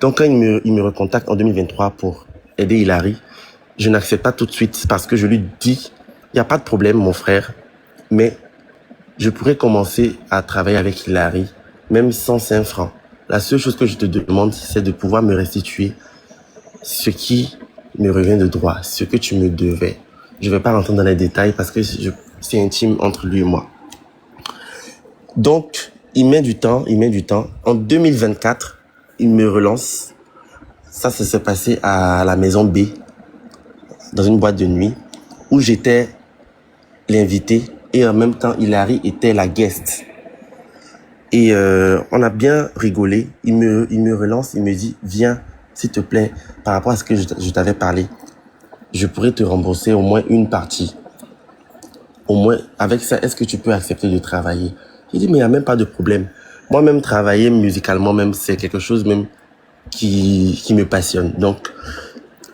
Donc, quand il me recontacte en 2023 pour aider Hilary, je n'accepte pas tout de suite parce que je lui dis, il n'y a pas de problème, mon frère, mais je pourrais commencer à travailler avec Hilary, même sans 5 francs. La seule chose que je te demande, c'est de pouvoir me restituer ce qui me revient de droit, ce que tu me devais. Je ne vais pas rentrer dans les détails parce que c'est intime entre lui et moi. Donc, il met du temps. En 2024, il me relance. Ça s'est passé à la maison B, dans une boîte de nuit, où j'étais l'invité et en même temps, Hilary était la guest. Et on a bien rigolé. Il me relance, il me dit, viens, s'il te plaît, par rapport à ce que je t'avais parlé, je pourrais te rembourser au moins une partie. Au moins, avec ça, est-ce que tu peux accepter de travailler? J'ai dit, mais il n'y a même pas de problème. Moi-même, travailler musicalement, même, c'est quelque chose même qui me passionne. Donc,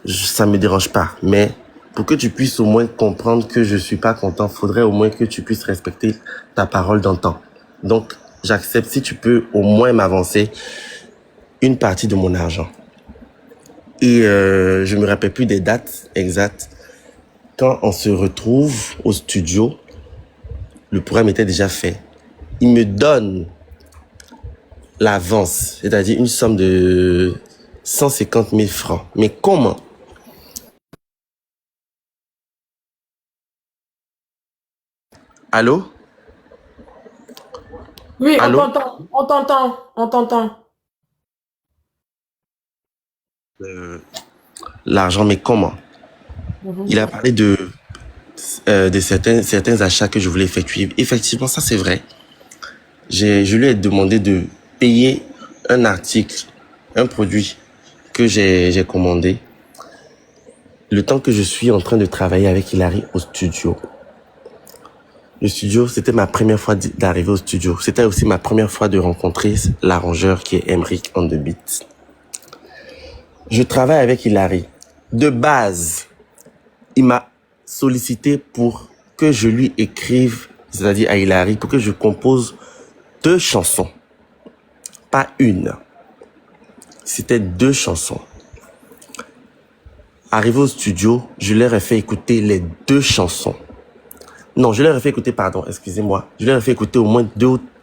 ça me dérange pas. Mais pour que tu puisses au moins comprendre que je suis pas content, faudrait au moins que tu puisses respecter ta parole d'antan. Donc, j'accepte si tu peux au moins m'avancer une partie de mon argent. Et je me rappelle plus des dates exactes. Quand on se retrouve au studio, le programme était déjà fait. Il me donne l'avance, c'est-à-dire une somme de 150 000 francs. Mais comment? Allô? Oui, Allô? on t'entend. L'argent, mais comment? Mhm. Il a parlé de certains achats que je voulais effectuer. Effectivement, ça c'est vrai. Je lui ai demandé de payer un article, un produit que j'ai commandé. Le temps que je suis en train de travailler avec Hilary au studio. Le studio, c'était ma première fois d'arriver au studio. C'était aussi ma première fois de rencontrer l'arrangeur qui est Emric on the beat. Je travaille avec Hilary. De base, il m'a sollicité pour que je lui écrive, c'est-à-dire à Hilary, pour que je compose 2 chansons. Pas une. C'était 2 chansons. Arrivé au studio, je leur ai fait écouter les 2 chansons. Non, je leur ai fait écouter, pardon, excusez-moi. Je leur ai fait écouter au moins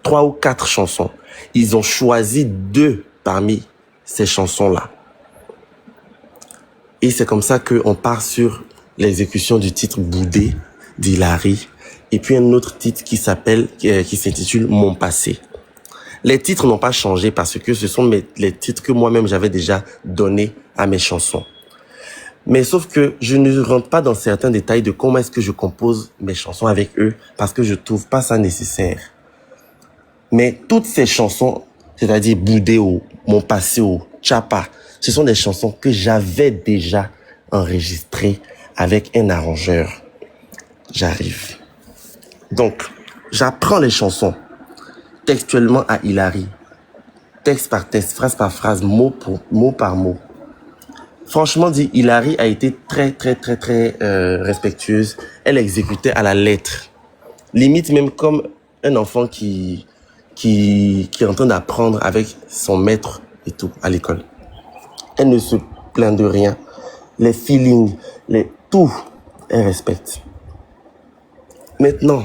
3 ou 4 chansons. Ils ont choisi 2 parmi ces chansons-là. Et c'est comme ça qu'on part sur l'exécution du titre Boudé d'Hilary. Et puis un autre titre qui s'intitule Mon passé. Les titres n'ont pas changé parce que ce sont les titres que moi-même j'avais déjà donnés à mes chansons. Mais sauf que je ne rentre pas dans certains détails de comment est-ce que je compose mes chansons avec eux parce que je trouve pas ça nécessaire. Mais toutes ces chansons, c'est-à-dire Boudéo, Mon Passé, Chapa, ce sont des chansons que j'avais déjà enregistrées avec un arrangeur. J'arrive. Donc, j'apprends les chansons textuellement à Hilary. Texte par texte, phrase par phrase, mot par mot. Franchement dit, Hilary a été très respectueuse. Elle exécutait à la lettre. Limite même comme un enfant qui est en train d'apprendre avec son maître et tout à l'école. Elle ne se plaint de rien. Les feelings, tout, elle respecte. Maintenant,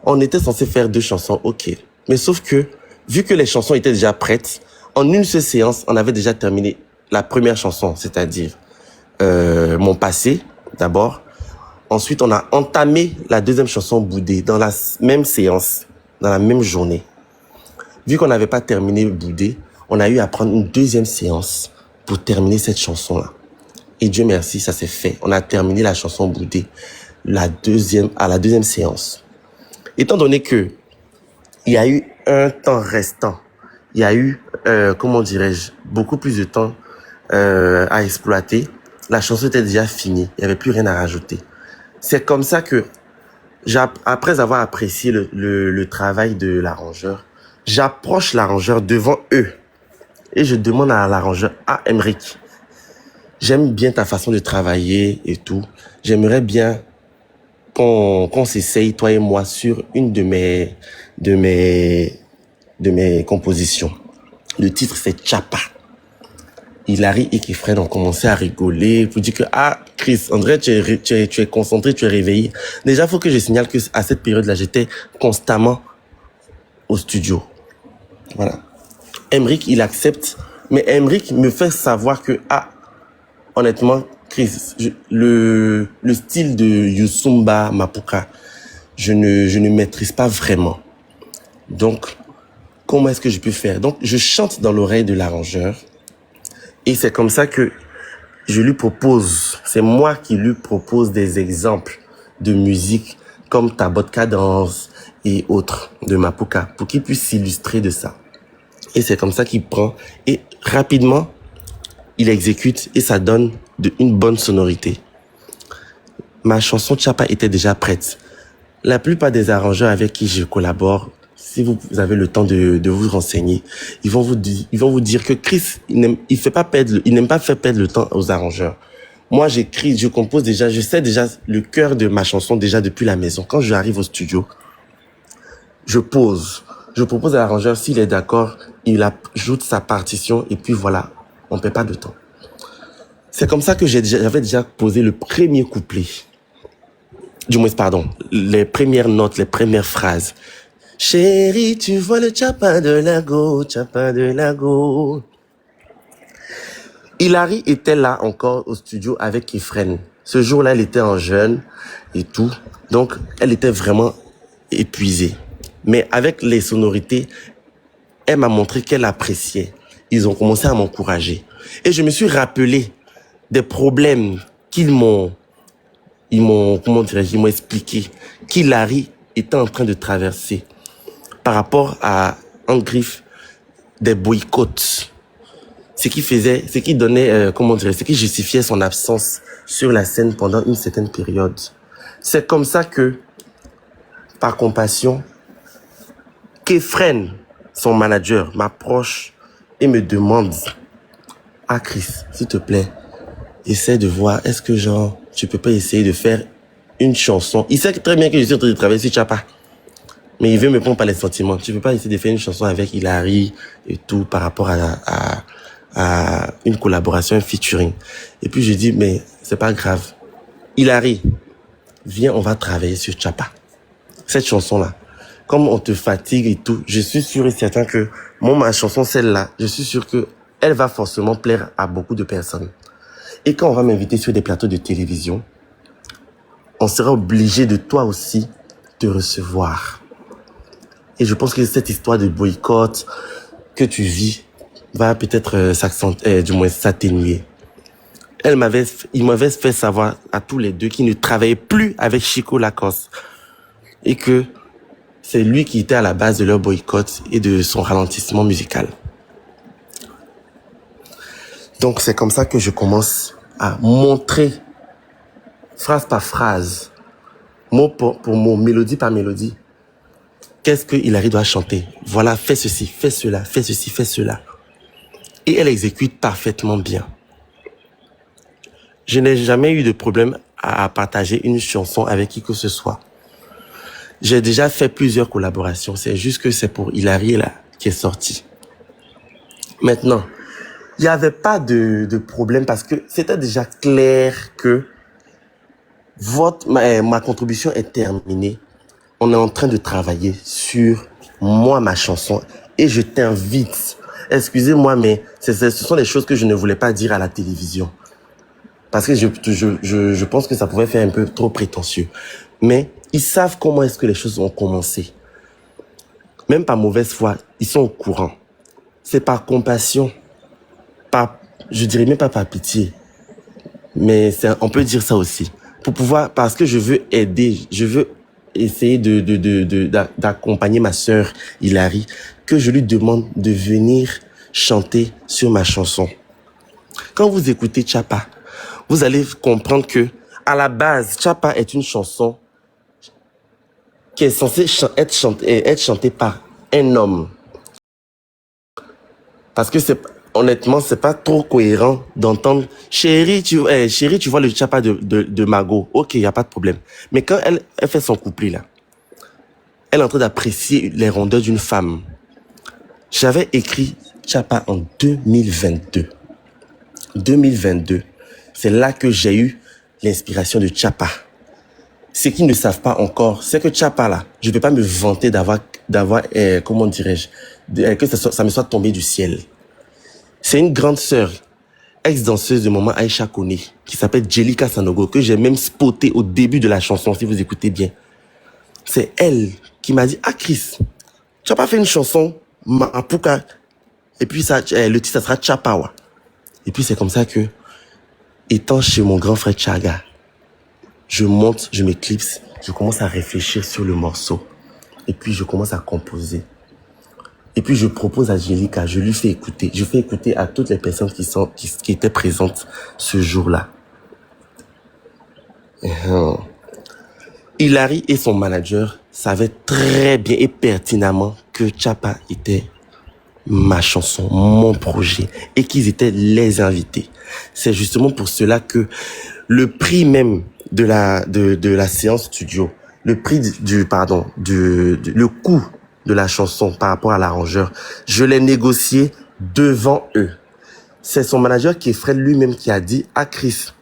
on était censé faire 2 chansons, ok. Mais sauf que, vu que les chansons étaient déjà prêtes, en une seule séance, on avait déjà terminé la première chanson, c'est-à-dire Mon Passé, d'abord. Ensuite, on a entamé la deuxième chanson Boudé dans la même séance, dans la même journée. Vu qu'on n'avait pas terminé Boudé, on a eu à prendre une deuxième séance pour terminer cette chanson-là. Et Dieu merci, ça s'est fait. On a terminé la chanson Boudé à la deuxième séance. Étant donné que il y a eu un temps restant, il y a eu, comment dirais-je, beaucoup plus de temps à exploiter, la chanson était déjà finie, il n'y avait plus rien à rajouter. C'est comme ça que, après avoir apprécié le travail de l'arrangeur, j'approche l'arrangeur devant eux et je demande à l'arrangeur, Emric, j'aime bien ta façon de travailler et tout, j'aimerais bien qu'on s'essaye, toi et moi, sur une de mes compositions. Le titre, c'est Chapa. Hilary et Kefren ont commencé à rigoler pour dire que, ah, Chris, André, tu es concentré, tu es réveillé. Déjà, faut que je signale que à cette période-là, j'étais constamment au studio. Voilà. Emric, il accepte, mais Emric me fait savoir que, ah, honnêtement, Chris, le style de Yusumba Mapuka, je ne maîtrise pas vraiment. Donc, comment est-ce que je peux faire? Donc, je chante dans l'oreille de l'arrangeur. Et c'est comme ça que je lui propose, c'est moi qui lui propose des exemples de musique comme Tabot Cadence et autres de Mapuka pour qu'il puisse s'illustrer de ça. Et c'est comme ça qu'il prend et rapidement, il exécute et ça donne une bonne sonorité. Ma chanson Tchapa était déjà prête. La plupart des arrangeurs avec qui je collabore, si vous avez le temps de vous renseigner, ils vont vous dire que Chris, il n'aime pas faire perdre le temps aux arrangeurs. Moi, j'écris, je compose déjà, je sais déjà le cœur de ma chanson déjà depuis la maison. Quand j'arrive au studio, je pose. Je propose à l'arrangeur, s'il est d'accord, il ajoute sa partition et puis voilà, on ne perd pas de temps. C'est comme ça que j'avais déjà posé le premier couplet. Du moins, pardon, les premières notes, les premières phrases. Chérie, tu vois le Tchapa de Lago, Tchapa de Lago. Hilary était là encore au studio avec Kefren. Ce jour-là, elle était en jeûne et tout. Donc, elle était vraiment épuisée. Mais avec les sonorités, elle m'a montré qu'elle appréciait. Ils ont commencé à m'encourager. Et je me suis rappelé des problèmes ils m'ont expliqué qu'Hilary était en train de traverser par rapport à, en griffe, des boycotts. Ce qui donnait, ce qui justifiait son absence sur la scène pendant une certaine période. C'est comme ça que, par compassion, Kefren, son manager, m'approche et me demande, ah Chris, s'il te plaît, essaie de voir, est-ce que tu peux pas essayer de faire une chanson. Il sait très bien que je suis en train de travailler sur Tchapa. Mais il veut me prendre par les sentiments. Tu peux pas essayer de faire une chanson avec Hilary et tout par rapport à une collaboration, un featuring. Et puis je dis, mais c'est pas grave. Hilary, viens, on va travailler sur Tchapa. Cette chanson-là. Comme on te fatigue et tout, je suis sûr et certain que ma chanson, celle-là, je suis sûr que elle va forcément plaire à beaucoup de personnes. Et quand on va m'inviter sur des plateaux de télévision, on sera obligé de toi aussi te recevoir. Et je pense que cette histoire de boycott que tu vis va peut-être du moins s'atténuer. Il m'avait fait savoir à tous les deux qu'il ne travaillait plus avec Chico Lacoste et que c'est lui qui était à la base de leur boycott et de son ralentissement musical. Donc c'est comme ça que je commence à montrer phrase par phrase, mot pour mot, mélodie par mélodie, qu'est-ce que Hilary doit chanter. Voilà, fais ceci, fais cela, fais ceci, fais cela. Et elle exécute parfaitement bien. Je n'ai jamais eu de problème à partager une chanson avec qui que ce soit. J'ai déjà fait plusieurs collaborations, c'est juste que c'est pour Hilary là qui est sorti. Maintenant, il n'y avait pas de problème parce que c'était déjà clair que ma contribution est terminée. On est en train de travailler sur ma chanson. Et je t'invite, excusez-moi, mais ce sont des choses que je ne voulais pas dire à la télévision. Parce que je pense que ça pouvait faire un peu trop prétentieux. Mais ils savent comment est-ce que les choses ont commencé. Même par mauvaise foi, ils sont au courant. C'est par compassion. Je dirais même pas par pitié. Mais on peut dire ça aussi. Parce que je veux aider, je veux essayer d'accompagner ma sœur Hilary, que je lui demande de venir chanter sur ma chanson. Quand vous écoutez Tchapa, vous allez comprendre que, à la base, Tchapa est une chanson qui est censée être chantée par un homme. Parce que honnêtement, c'est pas trop cohérent d'entendre chérie, tu vois le Tchapa de Mago. Ok, y a pas de problème. Mais quand elle fait son couplet là, elle est en train d'apprécier les rondeurs d'une femme. J'avais écrit Tchapa en 2022. 2022, c'est là que j'ai eu l'inspiration de Chapa. Ce qu'ils ne savent pas encore, c'est que Chapa là, je ne vais pas me vanter d'avoir, comment dirais-je, que ça me soit tombé du ciel. C'est une grande sœur, ex-danseuse de maman Aïcha Kone, qui s'appelle Jelika Sanogo, que j'ai même spoté au début de la chanson, si vous écoutez bien. C'est elle qui m'a dit, ah Chris, tu n'as pas fait une chanson, Maapuka, et puis ça, le titre, ça sera Chapawa. Et puis c'est comme ça que, étant chez mon grand frère Chaga, je monte, je m'éclipse, je commence à réfléchir sur le morceau. Et puis je commence à composer. Et puis je propose à Jelika, je lui fais écouter. Je fais écouter à toutes les personnes qui étaient présentes ce jour-là. Hilary et son manager savaient très bien et pertinemment que Chapa était ma chanson, mon projet, et qu'ils étaient les invités. C'est justement pour cela que le prix même de la séance studio, le prix le coût de la chanson par rapport à l'arrangeur, je l'ai négocié devant eux. C'est son manager qui est Fred lui-même qui a dit, ah Chris,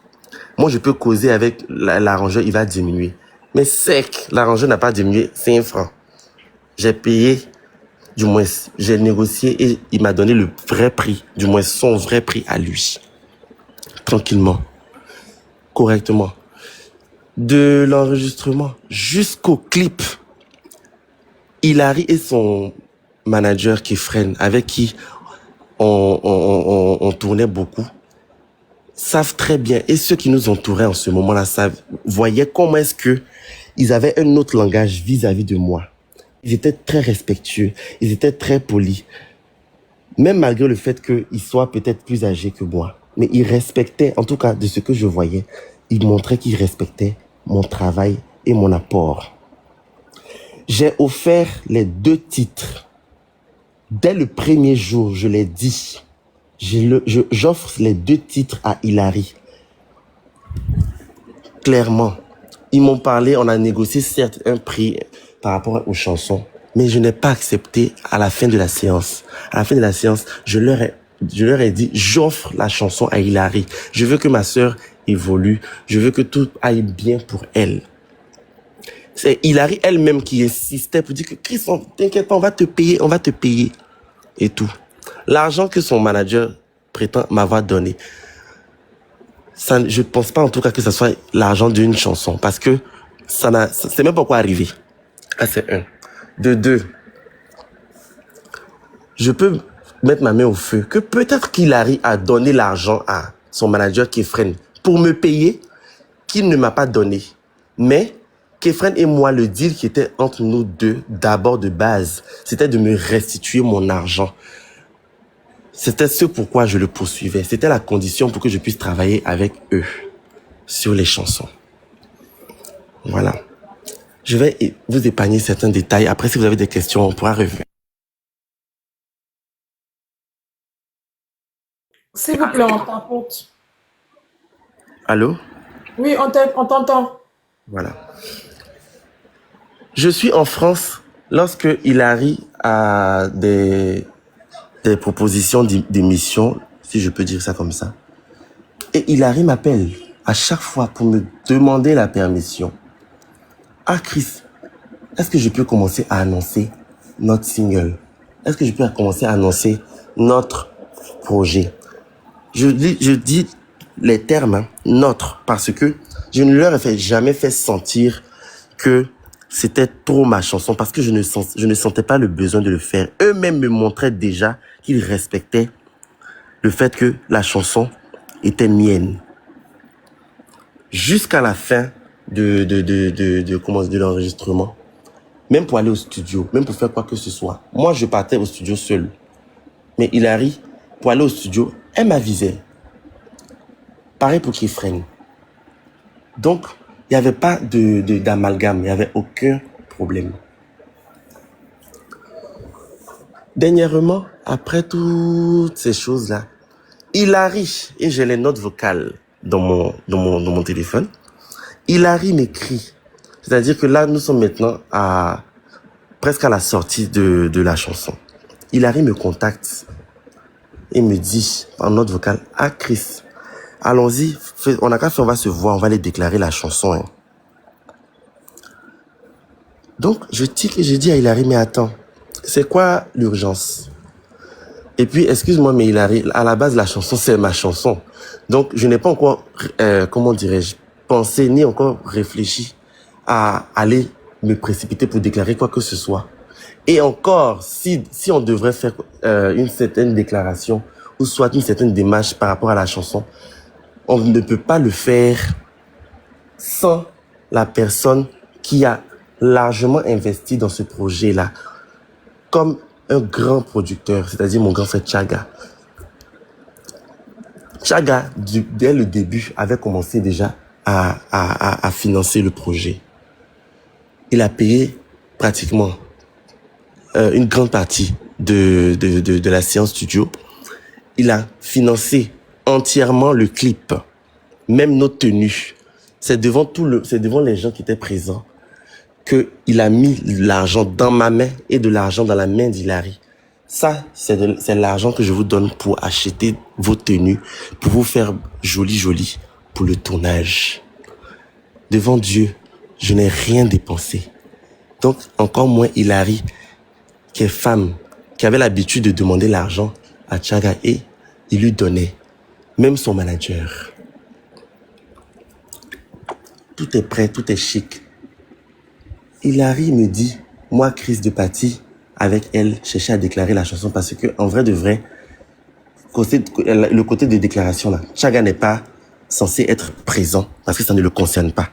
moi je peux causer avec l'arrangeur, il va diminuer. Mais sec, l'arrangeur n'a pas diminué 5 francs. J'ai payé, du moins, j'ai négocié et il m'a donné le vrai prix, du moins son vrai prix à lui. Tranquillement, correctement. De l'enregistrement jusqu'au clip, Hilary et son manager Kefren, avec qui on tournait beaucoup, savent très bien, et ceux qui nous entouraient en ce moment-là voyaient comment est-ce que ils avaient un autre langage vis-à-vis de moi. Ils étaient très respectueux, ils étaient très polis, même malgré le fait qu'ils soient peut-être plus âgés que moi. Mais ils respectaient, en tout cas de ce que je voyais, ils montraient qu'ils respectaient mon travail et mon apport. J'ai offert les 2 titres. Dès le premier jour, je l'ai dit. J'offre les 2 titres à Hilary. Clairement. Ils m'ont parlé, on a négocié certes un prix par rapport aux chansons, mais je n'ai pas accepté à la fin de la séance. À la fin de la séance, je leur ai dit, j'offre la chanson à Hilary. Je veux que ma sœur évolue. Je veux que tout aille bien pour elle. C'est Hilary elle-même qui insistait pour dire que Chris, t'inquiète pas, on va te payer et tout. L'argent que son manager prétend m'avoir donné, ça, je ne pense pas en tout cas que ce soit l'argent d'une chanson, parce que c'est même pas quoi arriver. Ah, c'est 1. De 2, je peux mettre ma main au feu que peut-être qu'Hilary a donné l'argent à son manager Kefren pour me payer, qu'il ne m'a pas donné. Mais Kefren et moi, le deal qui était entre nous deux, d'abord de base, c'était de me restituer mon argent. C'était ce pourquoi je le poursuivais. C'était la condition pour que je puisse travailler avec eux sur les chansons. Voilà. Je vais vous épargner certains détails. Après, si vous avez des questions, on pourra revenir. S'il vous plaît, on t'écoute. Allô? Oui, on t'entend. Voilà. Je suis en France lorsque Hilary a des propositions d'émission, si je peux dire ça comme ça. Et Hilary m'appelle à chaque fois pour me demander la permission. Ah Chris, est-ce que je peux commencer à annoncer notre single? Est-ce que je peux commencer à annoncer notre projet? Je dis les termes, hein, notre, parce que je ne leur ai jamais fait sentir que c'était trop ma chanson, parce que je ne sentais pas le besoin de le faire. Eux-mêmes me montraient déjà qu'ils respectaient le fait que la chanson était mienne. Jusqu'à la fin de l'enregistrement, même pour aller au studio, même pour faire quoi que ce soit. Moi, je partais au studio seul. Mais Hilary, pour aller au studio, elle m'avisait. Pareil pour Kefren. Donc, il n'y avait pas d'amalgame, il n'y avait aucun problème. Dernièrement, après toutes ces choses-là, Hilary, et j'ai les notes vocales dans mon téléphone, Hilary m'écrit. C'est-à-dire que là, nous sommes maintenant presque à la sortie de la chanson. Hilary me contacte et me dit en note vocale, ah Chris, allons-y, on n'a qu'à faire, on va se voir, on va aller déclarer la chanson. Hein. Donc, je tic et je dis à Hilary, mais attends, c'est quoi l'urgence? Et puis, excuse-moi, mais Hilary, à la base, la chanson, c'est ma chanson. Donc, je n'ai pas encore, comment dirais-je, pensé ni encore réfléchi à aller me précipiter pour déclarer quoi que ce soit. Et encore, si on devrait faire une certaine déclaration ou soit une certaine démarche par rapport à la chanson, on ne peut pas le faire sans la personne qui a largement investi dans ce projet-là, comme un grand producteur, c'est-à-dire mon grand frère Chaga. Chaga, dès le début, avait commencé déjà à financer le projet. Il a payé pratiquement une grande partie de la séance studio. Il a financé entièrement le clip, même nos tenues. C'est devant les gens qui étaient présents qu'il a mis l'argent dans ma main et de l'argent dans la main d'Hilary. Ça, c'est l'argent que je vous donne pour acheter vos tenues, pour vous faire joli pour le tournage. Devant Dieu, je n'ai rien dépensé. Donc, encore moins Hilary, qui est femme, qui avait l'habitude de demander l'argent à Chaga et il lui donnait. Même son manager. Tout est prêt, tout est chic. Hilary me dit, moi, Chris de Paty, avec elle, cherchais à déclarer la chanson parce que, en vrai de vrai, le côté de déclaration là, Chaga n'est pas censé être présent parce que ça ne le concerne pas.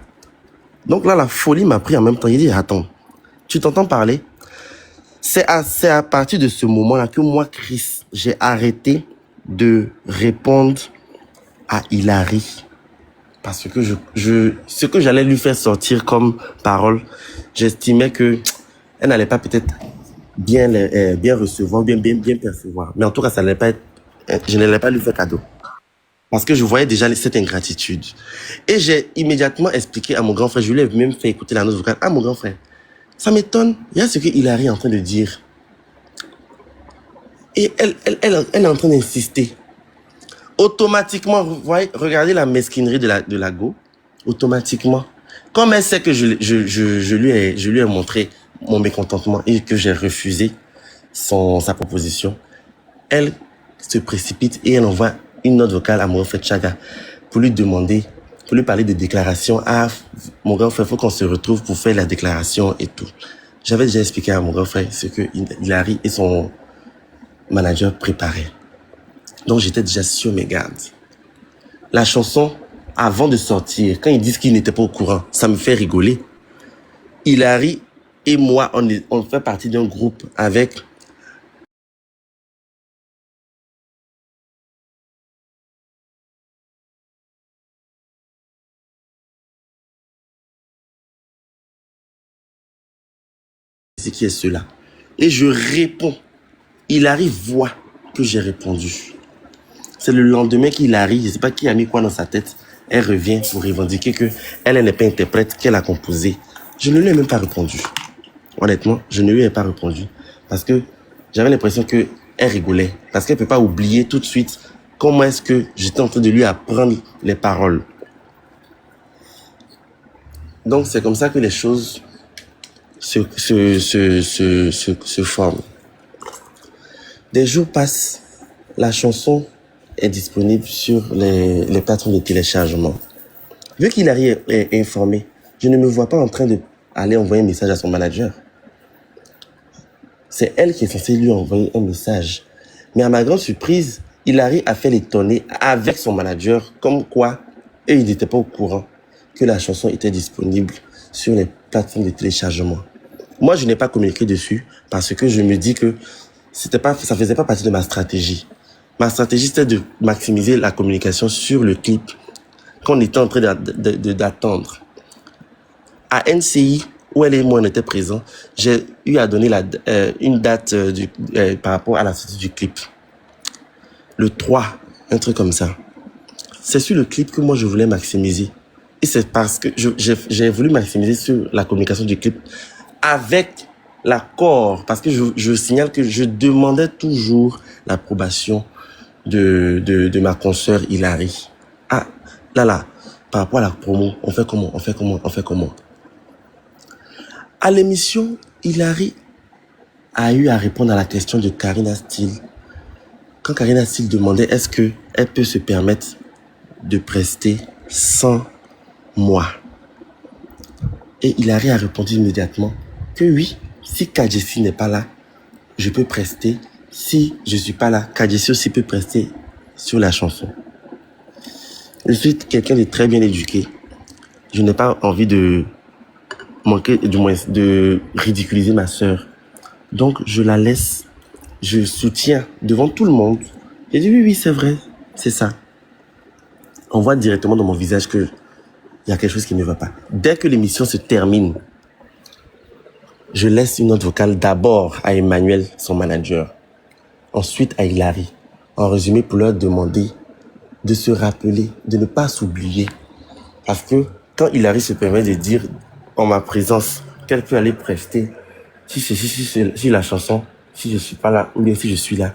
Donc là, la folie m'a pris en même temps. Il dit, attends, tu t'entends parler? C'est à partir de ce moment-là que moi, Chris, j'ai arrêté de répondre à Hilary. Parce que ce que j'allais lui faire sortir comme parole, j'estimais que elle n'allait pas peut-être bien recevoir, bien percevoir. Mais en tout cas, ça n'allait pas je n'allais pas lui faire cadeau. Parce que je voyais déjà cette ingratitude. Et j'ai immédiatement expliqué à mon grand frère, je lui ai même fait écouter la note vocale. Ah, mon grand frère, ça m'étonne. Il y a ce que Hilary est en train de dire. Et elle est en train d'insister. Automatiquement, vous voyez, regardez la mesquinerie de la go. Automatiquement. Comme elle sait que je lui ai montré mon mécontentement et que j'ai refusé sa proposition, elle se précipite et elle envoie une note vocale à mon frère Chaga pour lui parler de déclaration. Ah, mon grand frère, il faut qu'on se retrouve pour faire la déclaration et tout. J'avais déjà expliqué à mon grand frère ce que Hilary et son manager préparaient. Donc, j'étais déjà sur mes gardes. La chanson, avant de sortir, quand ils disent qu'ils n'étaient pas au courant, ça me fait rigoler. Hilary et moi, on fait partie d'un groupe avec ce qui est cela. Et je réponds. Hilary voit que j'ai répondu. C'est le lendemain qu'Hilary, je ne sais pas qui a mis quoi dans sa tête, elle revient pour revendiquer qu'elle n'est pas interprète, qu'elle a composé. Je ne lui ai même pas répondu. Honnêtement, je ne lui ai pas répondu. Parce que j'avais l'impression qu'elle rigolait. Parce qu'elle ne peut pas oublier tout de suite comment est-ce que j'étais en train de lui apprendre les paroles. Donc, c'est comme ça que les choses se forment. Des jours passent, la chanson est disponible sur les plateformes de téléchargement. Vu qu'Hilary est informé, je ne me vois pas en train d'aller envoyer un message à son manager. C'est elle qui est censée lui envoyer un message. Mais à ma grande surprise, Hilary a fait l'étonner avec son manager, comme quoi eux, ils n'étaient pas au courant que la chanson était disponible sur les plateformes de téléchargement. Moi, je n'ai pas communiqué dessus parce que je me dis que ça faisait pas partie de ma stratégie. Ma stratégie, c'était de maximiser la communication sur le clip qu'on était en train d'attendre. À NCI, où elle et moi on était présents, j'ai eu à donner une date par rapport à la sortie du clip. Le 3, un truc comme ça. C'est sur le clip que moi je voulais maximiser. Et c'est parce que j'ai voulu maximiser sur la communication du clip avec l'accord. Parce que je signale que je demandais toujours l'approbation de ma consoeur Hilary. Ah, là, par rapport à la promo, on fait comment? À l'émission, Hilary a eu à répondre à la question de Karina Steele. Quand Karina Steele demandait est-ce qu'elle peut se permettre de prester sans moi. Et Hilary a répondu immédiatement que oui, si Kadjessi n'est pas là, je peux prester. Si je suis pas là, Kadjessi aussi peut prester sur la chanson. Je suis quelqu'un de très bien éduqué. Je n'ai pas envie de manquer, du moins, de ridiculiser ma sœur. Donc, je la laisse. Je soutiens devant tout le monde. J'ai dit oui, c'est vrai. C'est ça. On voit directement dans mon visage que il y a quelque chose qui ne va pas. Dès que l'émission se termine, je laisse une note vocale d'abord à Emmanuel, son manager. Ensuite à Hilary. En résumé, pour leur demander de se rappeler, de ne pas s'oublier. Parce que quand Hilary se permet de dire en ma présence qu'elle peut aller prester, si la chanson, si je suis pas là, ou bien si je suis là,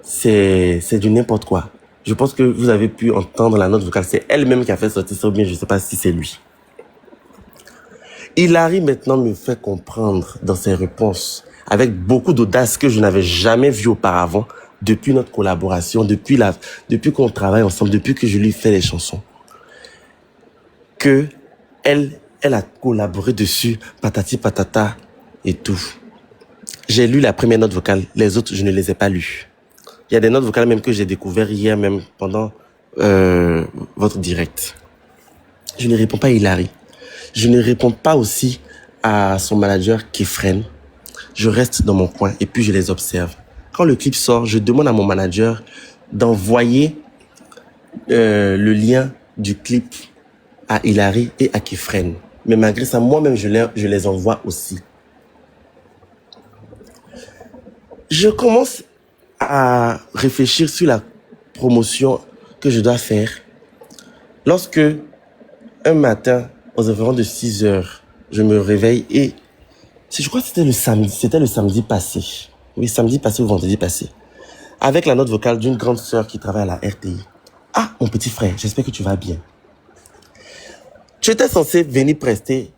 c'est du n'importe quoi. Je pense que vous avez pu entendre la note vocale. C'est elle-même qui a fait sortir ça, ou bien je sais pas si c'est lui. Hilary maintenant me fait comprendre dans ses réponses, avec beaucoup d'audace que je n'avais jamais vu auparavant, depuis notre collaboration, depuis qu'on travaille ensemble, depuis que je lui fais les chansons, que elle a collaboré dessus, patati patata et tout. J'ai lu la première note vocale, les autres je ne les ai pas lues. Il y a des notes vocales même que j'ai découvert hier même pendant votre direct. Je ne réponds pas à Hilary. Je ne réponds pas aussi à son manager Kefren. Je reste dans mon coin et puis je les observe. Quand le clip sort, je demande à mon manager d'envoyer le lien du clip à Hilary et à Kefren. Mais malgré ça, moi-même, je les envoie aussi. Je commence à réfléchir sur la promotion que je dois faire lorsque un matin, aux environs de 6 heures, je me réveille et je crois que c'était le samedi passé. Oui, samedi passé ou vendredi passé. Avec la note vocale d'une grande sœur qui travaille à la RTI. Ah, mon petit frère, j'espère que tu vas bien. Tu étais censé venir prester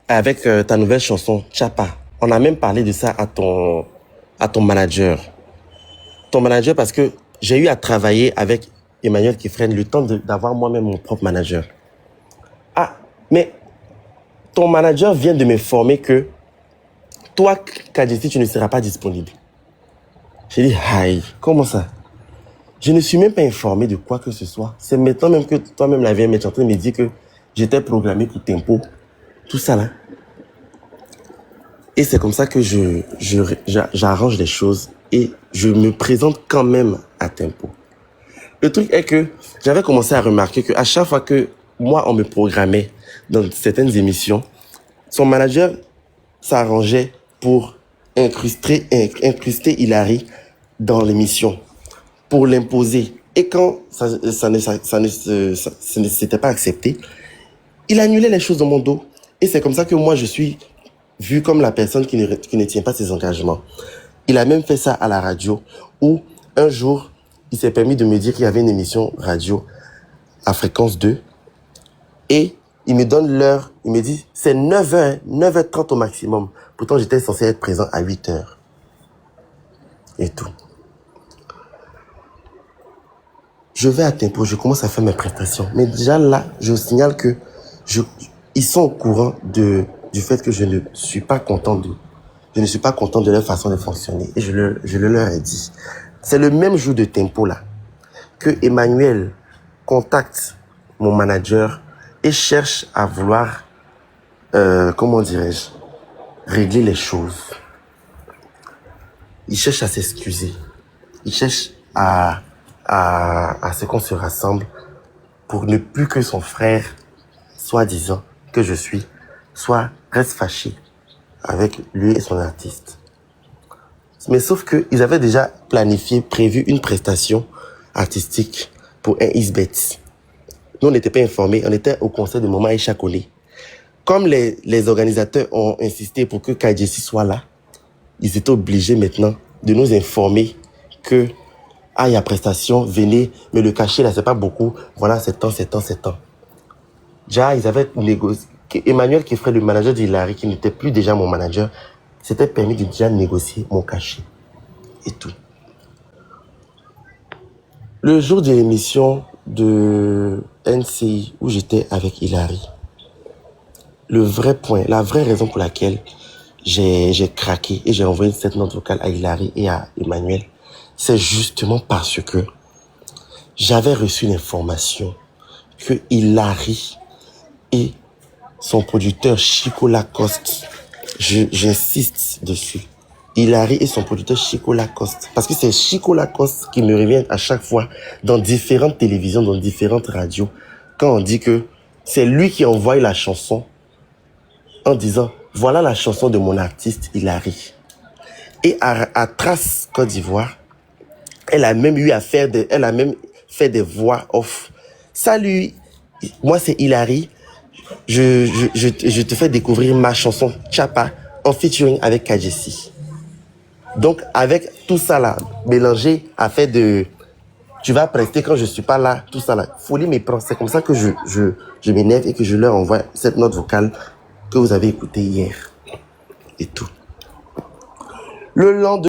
avec ta nouvelle chanson, Chapa. On a même parlé de ça à ton manager. Ton manager, parce que j'ai eu à travailler avec Emmanuel Kefren le temps d'avoir moi-même mon propre manager. Ah, mais ton manager vient de m'informer que toi, Kadjessi, tu ne seras pas disponible. J'ai dit, aïe, comment ça? Je ne suis même pas informé de quoi que ce soit. C'est maintenant même que toi-même la vieille est en train de me dire que j'étais programmé pour Tempo. Tout ça là. Et c'est comme ça que j'arrange les choses et je me présente quand même à Tempo. Le truc est que j'avais commencé à remarquer qu'à chaque fois que moi, on me programmait dans certaines émissions, son manager s'arrangeait pour incruster Hilary dans l'émission, pour l'imposer. Et quand ça ne s'était pas accepté, il annulait les choses dans mon dos. Et c'est comme ça que moi, je suis vu comme la personne qui ne tient pas ses engagements. Il a même fait ça à la radio, où un jour, il s'est permis de me dire qu'il y avait une émission radio à fréquence 2. Et il me donne l'heure, il me dit, c'est 9h, 9h30 au maximum. Pourtant, j'étais censé être présent à 8h. Et tout. Je vais à Tempo, je commence à faire mes prestations. Mais déjà là, je signale que ils sont au courant du fait que je ne suis pas content de leur façon de fonctionner. Et je leur ai dit. C'est le même jour de Tempo là que Emmanuel contacte mon manager et cherche à vouloir, comment dirais-je, régler les choses. Il cherche à s'excuser. Il cherche à ce qu'on se rassemble pour ne plus que son frère, soi-disant que je suis, reste fâché avec lui et son artiste. Mais sauf que ils avaient déjà prévu une prestation artistique pour un Isbet. Nous, on n'était pas informés, on était au concert de Maman Aïcha Kone. Comme les organisateurs ont insisté pour que Kadjessi soit là, ils étaient obligés maintenant de nous informer que Ah, il y a prestation, venez, mais le cachet, là, c'est pas beaucoup. Voilà, c'est temps, c'est temps, c'est temps. Déjà, ils avaient négocié. Emmanuel, qui ferait le manager d'Hilary, qui n'était plus déjà mon manager, s'était permis de déjà négocier mon cachet et tout. Le jour de l'émission de NCI où j'étais avec Hilary, le vrai point, la vraie raison pour laquelle j'ai craqué et j'ai envoyé cette note vocale à Hilary et à Emmanuel, c'est justement parce que j'avais reçu l'information que Hilary et son producteur Chico Lacoste, j'insiste dessus, Hilary et son producteur Chico Lacoste, parce que c'est Chico Lacoste qui me revient à chaque fois dans différentes télévisions, dans différentes radios, quand on dit que c'est lui qui envoie la chanson en disant « Voilà la chanson de mon artiste Hilary ». Et à Trace, Côte d'Ivoire, elle a même fait des voix off. « Salut, moi c'est Hilary, je te fais découvrir ma chanson Chapa en featuring avec KGC. » Donc, avec tout ça là, mélangé à fait de tu vas prester quand je suis pas là, tout ça là, folie me prend. C'est comme ça que je m'énerve et que je leur envoie cette note vocale que vous avez écoutée hier et tout. Le lendemain,